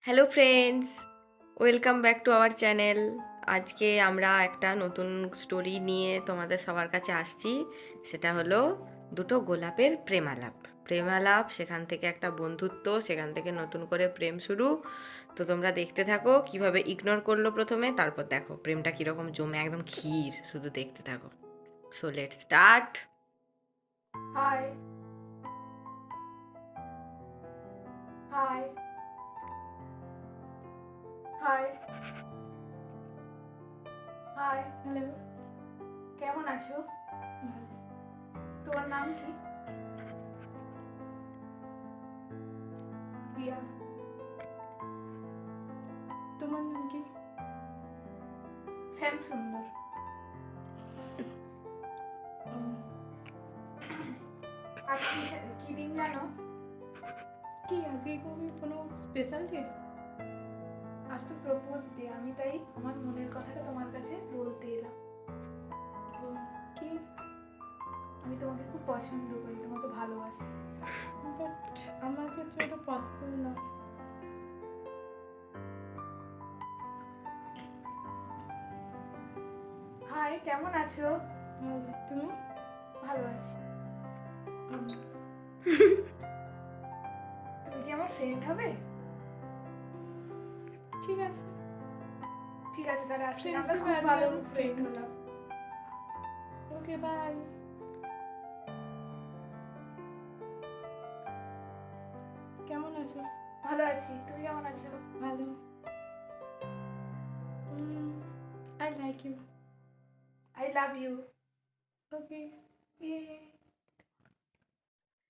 Hello friends, welcome back to our channel. আজকে আমরা একটা নতুন স্টোরি নিয়ে তোমাদের সবার কাছে আসছি। সেটা হলো দুটো গোলাপের প্রেমালাপ। প্রেমালাপ, সেখান থেকে একটা বন্ধুত্ব, সেখান থেকে নতুন করে প্রেম শুরু। তো তোমরা দেখতে থাকো কিভাবে ইগনোর করলো প্রথমে, তারপর দেখো প্রেমটা কীরকম জমে একদম ক্ষীর। শুধু দেখতে থাকো। So let's start. High high high hi hello. কেমন আছো? ভালো। তোমার নাম কি? প্রিয়া। তোমার নাম কি? শ্যাম সুন্দর। আজ কি দিন জানো? কি আজকে কোনো স্পেশাল ডে? আজ তো প্রপোজ ডে, আমি তাই আমার মনের কথাটা তোমার কাছে বলতে এলাম। কি? আমি তোমাকে খুব পছন্দ করি, তোমাকে ভালোবাসি। বাট আমার ক্ষেত্রে ওটা পসিবল না। হাই, কেমন আছো? ভালো। তুমি? ভালো আছি। তুমি কি আমার ফ্রেন্ড হবে? ঠিক আছে। ঠিক আছে, তাহলে আজকে Friends আমরা খুব হিসেবে ভালো আজকে ফ্রেন্ড friend। হলাম। Okay, bye. কেমন আছো? ভালো আছি, তুমি কেমন আছো? ভালো। I like you. I love you. Okay. ইয়ে